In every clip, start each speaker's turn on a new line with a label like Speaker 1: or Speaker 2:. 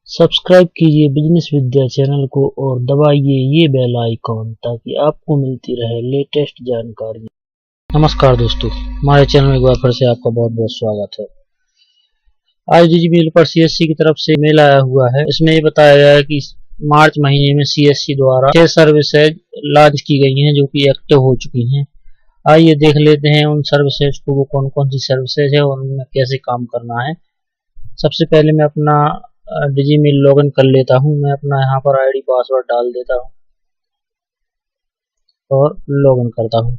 Speaker 1: Subscribe कीजिए business विद्या channel को और दबाइए ये बेल आइकॉन ताकि आपको मिलती रहे लेटेस्ट जानकारी। नमस्कार दोस्तों, हमारे चैनल में एक बार फिर से आपका बहुत बहुत स्वागत है। आज डिजीमेल पर सीएससी की तरफ से मेल आया हुआ है। इसमें ये बताया गया है कि मार्च महीने में सीएससी द्वारा 6 सर्विसेज लॉन्च की गई हैं जो कि एक्टिव हो चुकी हैं। आइए देख लेते हैं उन सर्विसेज को, वो कौन कौन सी सर्विसेज है और उनमें कैसे काम करना है। सबसे पहले मैं अपना डिजीमेल लॉगिन कर लेता हूं। मैं अपना यहाँ पर आईडी पासवर्ड डाल देता हूं और लॉगिन करता हूं।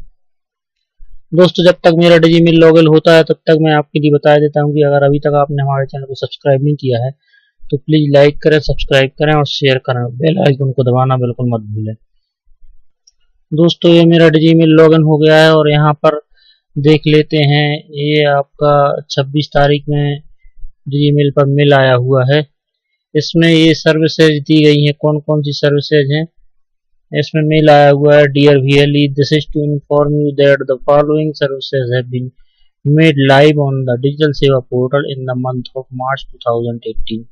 Speaker 1: दोस्तों, जब तक मेरा डिजीमेल लॉगिन होता है तब तक मैं आपके लिए बता देता हूं कि अगर अभी तक आपने हमारे चैनल को सब्सक्राइब नहीं किया है तो प्लीज लाइक करें, सब्सक्राइब करें और शेयर करें। बेल आइकन को दबाना बिल्कुल मत भूलें। दोस्तों, ये मेरा डिजीमेल लॉगिन हो गया है और यहाँ पर देख लेते हैं। ये आपका 26 तारीख में डिजीमेल पर मेल आया हुआ है। इसमें ये सर्विसेज दी गई हैं। कौन कौन सी सर्विसेज हैं इसमें मेल आया हुआ है। Dear VLE, this is to inform you that the following services have been made live on the digital Seva portal in the month of March 2018।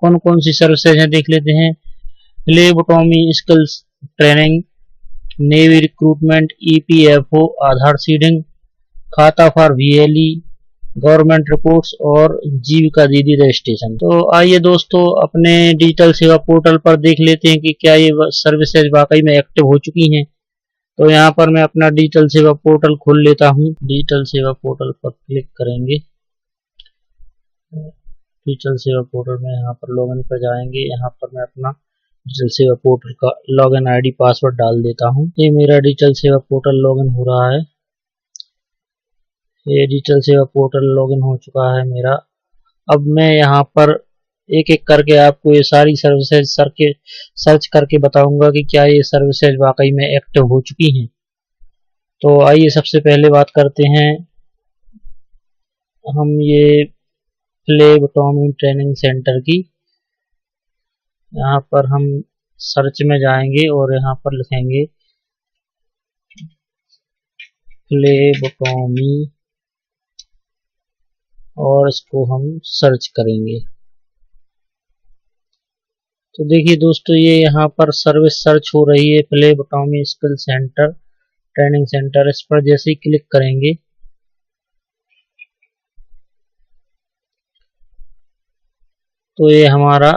Speaker 1: कौन कौन सी सर्विसेज हैं देख लेते हैं। Phlebotomy skills training, navy recruitment, EPFO Aadhaar seeding, खाता for VLE, government reports और जीविका दीदी रजिस्ट्रेशन। तो आइए दोस्तों, अपने डिजिटल सेवा पोर्टल पर देख लेते हैं कि क्या ये सर्विसेज वाकई में एक्टिव हो चुकी हैं। तो यहाँ पर मैं अपना डिजिटल सेवा पोर्टल खोल लेता हूँ। डिजिटल सेवा पोर्टल पर क्लिक करेंगे। डिजिटल सेवा पोर्टल में यहाँ पर लॉगिन पर जाएंगे। यहाँ पर मैं अपना डिजिटल सेवा पोर्टल का लॉगिन आईडी पासवर्ड डाल देता हूँ। ये मेरा डिजिटल सेवा पोर्टल लॉगिन हो रहा है। ये डिजिटल सेवा पोर्टल लॉगिन हो चुका है मेरा। अब मैं यहाँ पर एक एक करके आपको ये सारी सर्विसेज सर्च करके बताऊंगा कि क्या ये सर्विसेज वाकई में एक्टिव हो चुकी हैं। तो आइए सबसे पहले बात करते हैं हम ये फ्लेबोटॉमी ट्रेनिंग सेंटर की। यहाँ पर हम सर्च में जाएंगे और यहाँ पर लिखेंगे फ्लेबोटॉमी और इसको हम सर्च करेंगे। तो देखिए दोस्तों, ये यहाँ पर सर्विस सर्च हो रही है, फ्लेबोटॉमी स्किल सेंटर ट्रेनिंग सेंटर। इस पर जैसे ही क्लिक करेंगे तो ये हमारा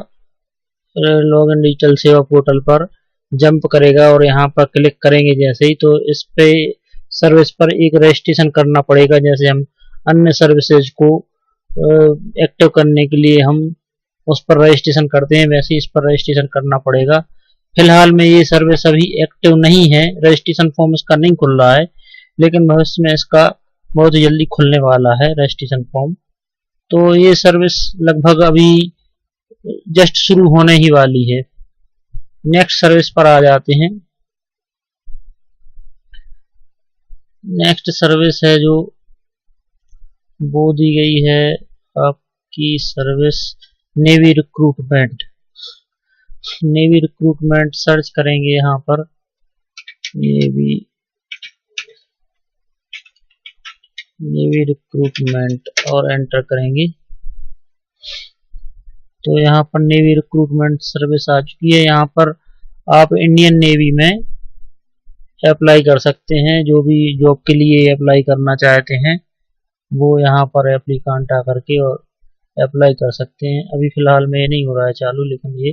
Speaker 1: लॉगिन डिजिटल सेवा पोर्टल पर जंप करेगा और यहाँ पर क्लिक करेंगे जैसे ही, तो इस पे सर्विस पर एक रजिस्ट्रेशन करना पड़ेगा। जैसे हम अन्य सर्विसेज को एक्टिव करने के लिए हम उस पर रजिस्ट्रेशन करते हैं, वैसे इस पर रजिस्ट्रेशन करना पड़ेगा। फिलहाल में ये सर्विस अभी एक्टिव नहीं है, रजिस्ट्रेशन फॉर्म इसका नहीं खुल रहा है, लेकिन भविष्य में इसका बहुत जल्दी खुलने वाला है रजिस्ट्रेशन फॉर्म। तो ये सर्विस लगभग अभी जस्ट शुरू होने ही वाली है। नेक्स्ट सर्विस पर आ जाते हैं। नेक्स्ट सर्विस है जो वो दी गई है आपकी service navy recruitment. Navy recruitment search करेंगे यहाँ पर नेवी रिक्रूटमेंट और एंटर करेंगे। तो यहाँ पर नेवी रिक्रूटमेंट सर्विस आ चुकी है। यहाँ पर आप इंडियन नेवी में अप्लाई कर सकते हैं। जो भी जॉब के लिए अप्लाई करना चाहते हैं वो यहाँ पर एप्लीकांट आकर के और अप्लाई कर सकते हैं। अभी फिलहाल में ये नहीं हो रहा है चालू, लेकिन ये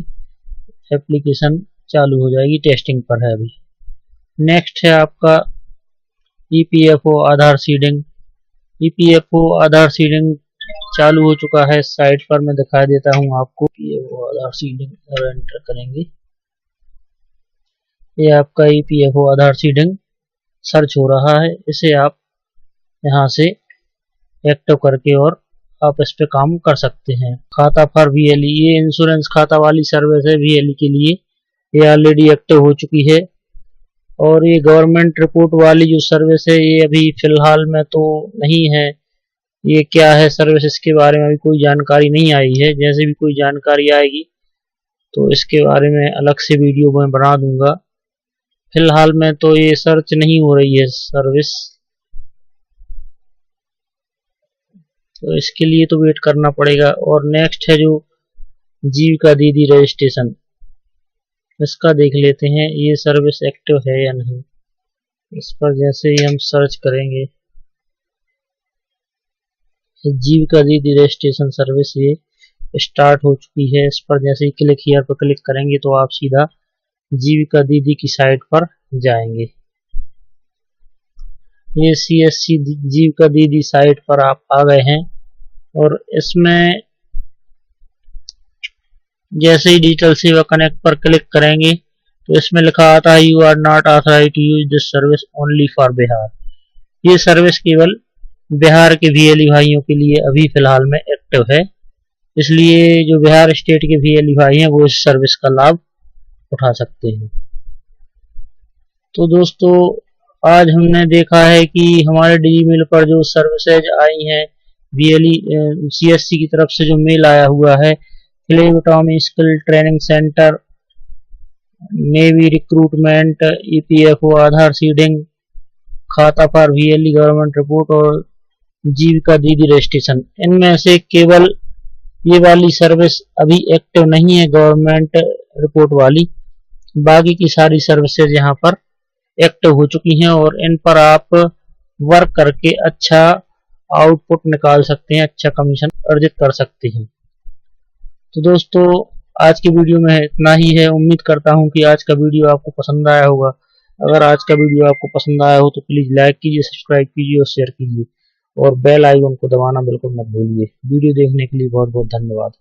Speaker 1: एप्लीकेशन चालू हो जाएगी, टेस्टिंग पर है अभी। नेक्स्ट है आपका EPFO Aadhaar seeding. EPFO Aadhaar seeding चालू हो चुका है। साइट पर मैं दिखा देता हूं आपको। EPFO आधार सीडिंग और एंटर करेंगे। ये आपका EPFO आधार सीडिंग सर्च हो रहा है। इसे आप यहां से एक्टिव करके और आप इस पे काम कर सकते हैं। खाता फॉर VLE, ये इंश्योरेंस खाता वाली सर्विस है VLE के लिए। ये ऑलरेडी एक्टिव हो चुकी है। और ये गवर्नमेंट रिपोर्ट वाली जो सर्विस है ये अभी फिलहाल में तो नहीं है। ये क्या है सर्विस, इसके बारे में अभी कोई जानकारी नहीं आई है। जैसे भी कोई जानकारी आएगी तो इसके बारे में अलग से वीडियो मैं बना दूंगा। फिलहाल में तो ये सर्च नहीं हो रही है सर्विस, तो इसके लिए तो वेट करना पड़ेगा। और नेक्स्ट है जो जीविका दीदी रजिस्ट्रेशन, इसका देख लेते हैं ये सर्विस एक्टिव है या नहीं। इस पर जैसे ही हम सर्च करेंगे, जीविका दीदी रजिस्ट्रेशन सर्विस ये स्टार्ट हो चुकी है। इस पर जैसे ही क्लिक हियर पर क्लिक करेंगे तो आप सीधा जीविका दीदी की साइट पर जाएंगे। ये CSC जीविका दीदी साइट पर आप आ गए हैं और इसमें जैसे ही डिजिटल सेवा कनेक्ट पर क्लिक करेंगे तो इसमें लिखा आता है you are not authorised to use this service only for Bihar. ये सर्विस केवल बिहार के VLE भाइयों के लिए अभी फिलहाल में एक्टिव है, इसलिए जो बिहार स्टेट के VLE भाई हैं वो इस सर्विस का लाभ उठा सकते हैं। तो दोस्तों आज हमने देखा है कि हमारे DigiMail पर जो सर्विसेज आई हैं VLE CSC की तरफ से जो मेल आया हुआ है, phlebotomy skill training centre, navy recruitment, EPFO Aadhaar seeding, खाता फॉर VLE गवर्नमेंट रिपोर्ट और जीविका दीदी रजिस्ट्रेशन, इनमें से केवल ये वाली सर्विस अभी एक्टिव नहीं है गवर्नमेंट रिपोर्ट वाली, बाकी की सारी सर्विसेज यहाँ पर एक्टिव हो चुकी हैं और इन पर आप वर्क करके अच्छा आउटपुट निकाल सकते हैं, अच्छा कमीशन अर्जित कर सकते हैं। तो दोस्तों आज की वीडियो में इतना ही है। उम्मीद करता हूं कि आज का वीडियो आपको पसंद आया होगा। अगर आज का वीडियो आपको पसंद आया हो तो प्लीज़ लाइक कीजिए, सब्सक्राइब कीजिए और शेयर कीजिए और बेल आइकन को दबाना बिल्कुल मत भूलिए। वीडियो देखने के लिए बहुत बहुत धन्यवाद।